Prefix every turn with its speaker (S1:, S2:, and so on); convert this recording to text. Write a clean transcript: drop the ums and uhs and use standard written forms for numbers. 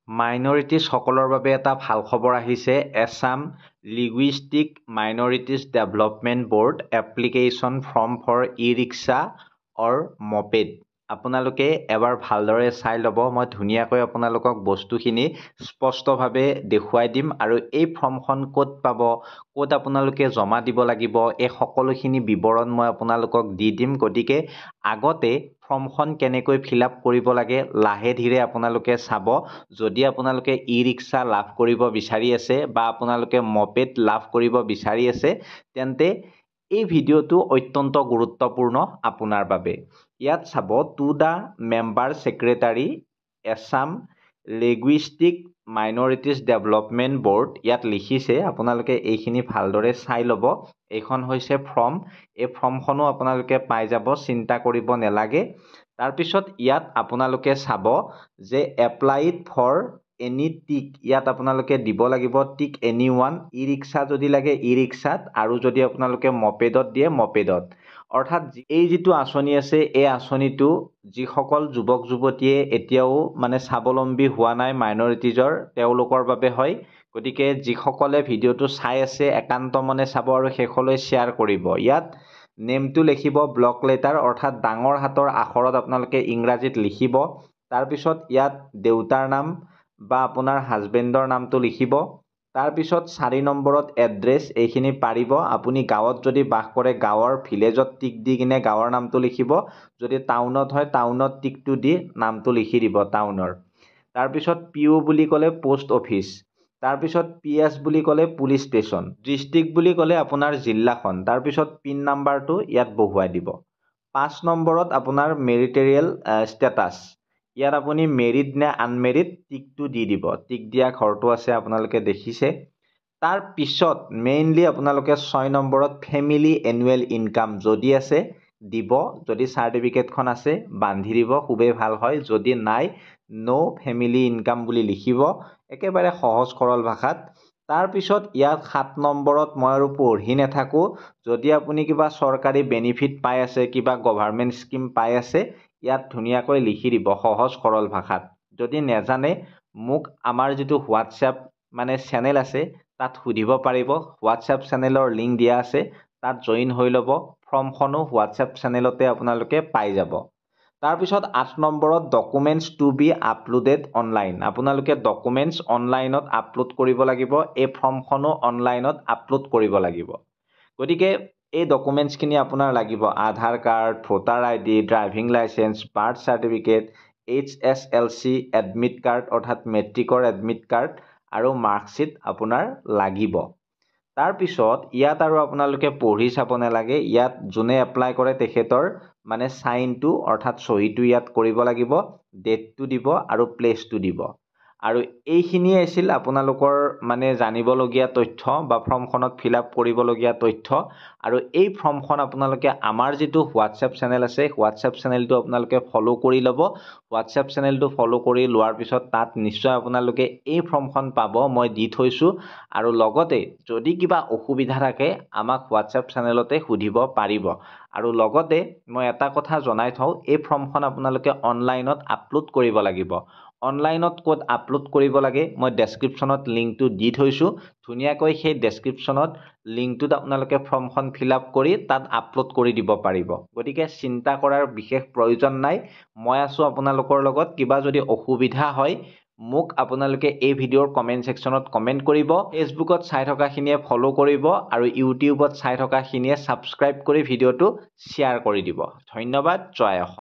S1: মাইনৰিটিছ সকলৰ বাবে এটা ভাল খবৰ আহিছে। Assam linguistic minorities development board application form for e rickshaw or moped. আপোনালোকে এবাৰ ভালদৰে চাই ল'ব। মই ধুনীয়াকৈ আপোনালোকক বস্তুখিনি স্পষ্টভাৱে দেখুৱাই দিম আৰু এই ফৰ্মখন ক'ত পাব, ক'ত আপোনালোকে জমা দিব লাগিব, এই সকলোখিনি বিৱৰণ মই আপোনালোকক দি দিম। গতিকে আগতে ফৰ্মখন কেনেকৈ ফিল আপ কৰিব লাগে লাহে ধীৰে আপোনালোকে চাব। যদি আপোনালোকে ই-ৰিক্সা লাভ কৰিব বিচাৰি আছে বা আপোনালোকে মপেড লাভ কৰিব বিচাৰি আছে, তেন্তে এই ভিডিঅ'টো অত্যন্ত গুৰুত্বপূৰ্ণ আপোনাৰ বাবে। ইয়াত sir, to the member secretary Assam linguistic minorities development board, ইয়াত লিখিছে। আপোনালোকে এইখিনি ভালদৰে চাই ল'ব। এইখন হৈছে ফৰ্ম। এই ফৰ্মখনো আপোনালোকে পাই যাব, চিন্তা কৰিব নালাগে। তাৰপিছত ইয়াত আপোনালোকে চাব যে এপ্লাইড ফৰ এনি টিক, ইয়াত আপোনালোকে দিব লাগিব টিক এনি ওৱান। ই-ৰিক্সা যদি লাগে ই-ৰিক্সাত, আৰু যদি আপোনালোকে মপেডত দিয়ে মপেডত। অৰ্থাৎ এই যিটো আঁচনি আছে, এই আঁচনিটো যিসকল যুৱক যুৱতীয়ে এতিয়াও স্বাৱলম্বী হোৱা নাই মাইনৰিটিজৰ, তেওঁলোকৰ বাবে হয়। গতিকে যিসকলে ভিডিঅ'টো চাই আছে একান্ত মনে চাব আৰু শেষলৈ শ্বেয়াৰ কৰিব। ইয়াত নেমটো লিখিব ব্লক লেটাৰ, অৰ্থাৎ ডাঙৰ হাতৰ আখৰত আপোনালোকে ইংৰাজীত লিখিব। তাৰপিছত ইয়াত দেউতাৰ নাম বা আপোনাৰ হাজবেণ্ডৰ নামটো লিখিব। তাৰপিছত 4 নম্বৰত এড্ৰেছ, এইখিনি পাৰিব। আপুনি গাঁৱত যদি বাস কৰে গাঁৱৰ ভিলেজত টিক দি কিনে গাঁৱৰ নামটো লিখিব। যদি টাউনত হয় টাউনত টিকটো দি নামটো লিখি দিব টাউনৰ। তাৰপিছত PO বুলি ক'লে পোষ্ট অফিচ। তাৰপিছত PS বুলি ক'লে পুলিচ ষ্টেচন। ডিষ্ট্ৰিক্ট বুলি ক'লে আপোনাৰ জিলাখন। তাৰপিছত পিন নাম্বাৰটো ইয়াত বহুৱাই দিব। 5 নম্বৰত আপোনাৰ মেৰিটেৰিয়েল ষ্টেটাছ। ইয়াত আপুনি মেৰিড নে আনমেৰিড টিকটো দি দিব। টিক দিয়া ঘৰটো আছে আপোনালোকে দেখিছে। তাৰ পিছত মেইনলি আপোনালোকে 6 নম্বৰত ফেমিলি এনুৱেল ইনকাম যদি আছে দিব। যদি চাৰ্টিফিকেটখন আছে বান্ধি দিব, খুবেই ভাল হয়। যদি নাই, ন' ফেমিলি ইনকাম বুলি লিখিব, একেবাৰে সহজ সৰল ভাষাত। তাৰপিছত ইয়াত 7 নম্বৰত মই আৰু পঢ়ি নাথাকোঁ, যদি আপুনি কিবা চৰকাৰী বেনিফিট পাই আছে, কিবা গভাৰ্মেণ্ট স্কিম পাই আছে, ইয়াত ধুনীয়াকৈ লিখি দিব সহজ সৰল ভাষাত। যদি নেজানে মোক আমাৰ যিটো হোৱাটছএপ চেনেল আছে তাত সুধিব পাৰিব। হোৱাটছএপ চেনেলৰ লিংক দিয়া আছে, তাত জইন হৈ ল'ব। ফৰ্মখনো হোৱাটছএপ চেনেলতে আপোনালোকে পাই যাব। তাৰপিছত 8 নম্বৰত documents to be uploaded online. আপোনালোকে ডকুমেণ্টছ অনলাইনত আপলোড কৰিব লাগিব। এই ফৰ্মখনো অনলাইনত আপলোড কৰিব লাগিব। গতিকে এই ডকুমেণ্টছখিনি আপোনাৰ লাগিব Aadhaar card, voter ID, driving licence, birth certificate, HSLC admit card অৰ্থাৎ মেট্ৰিকৰ এডমিট কাৰ্ড আৰু মাৰ্কশ্বিট আপোনাৰ লাগিব। তাৰপিছত ইয়াত আৰু আপোনালোকে পঢ়ি চাব নালাগে। ইয়াত যোনে এপ্লাই কৰে তেখেতৰ চাইনটো অৰ্থাৎ চহীটো ইয়াত কৰিব লাগিব, ডেটটো দিব আৰু প্লেচটো দিব। আৰু এইখিনিয়ে আছিল আপোনালোকৰ জানিবলগীয়া তথ্য বা ফৰ্মখনত ফিল আপ কৰিবলগীয়া তথ্য। আৰু এই ফৰ্মখন আপোনালোকে আমাৰ যিটো হোৱাটছএপ চেনেল আছে, হোৱাটছএপ চেনেলটো আপোনালোকে ফ'ল' কৰি ল'ব। হোৱাটছএপ চেনেলটো ফ'ল' কৰি লোৱাৰ পিছত তাত নিশ্চয় আপোনালোকে এই ফৰ্মখন পাব, মই দি থৈছোঁ। আৰু লগতে যদি কিবা অসুবিধা থাকে আমাক হোৱাটছএপ চেনেলতে সুধিব পাৰিব। আৰু লগতে মই এটা কথা জনাই থওঁ, এই ফৰ্মখন আপোনালোকে অনলাইনত আপলোড কৰিব লাগিব। অনলাইনত ক'ত আপলোড কৰিব লাগে মই ডেছক্ৰিপশ্যনত লিংকটো দি থৈছোঁ। ধুনীয়াকৈ সেই ডেছক্ৰিপশ্যনত লিংকটোত আপোনালোকে ফৰ্মখন ফিল আপ কৰি তাত আপলোড কৰি দিব পাৰিব। গতিকে চিন্তা কৰাৰ বিশেষ প্ৰয়োজন নাই। মই আছোঁ আপোনালোকৰ লগত। কিবা যদি অসুবিধা হয় মোক আপোনালোকে এই ভিডিঅ'ৰ কমেণ্ট ছেকশ্যনত কমেণ্ট কৰিব। ফেচবুকত চাই থকাখিনিয়ে ফ'ল' কৰিব আৰু ইউটিউবত চাই থকাখিনিয়ে ছাবস্ক্ৰাইব কৰি ভিডিঅ'টো শ্বেয়াৰ কৰি দিব। ধন্যবাদ। জয় অসম।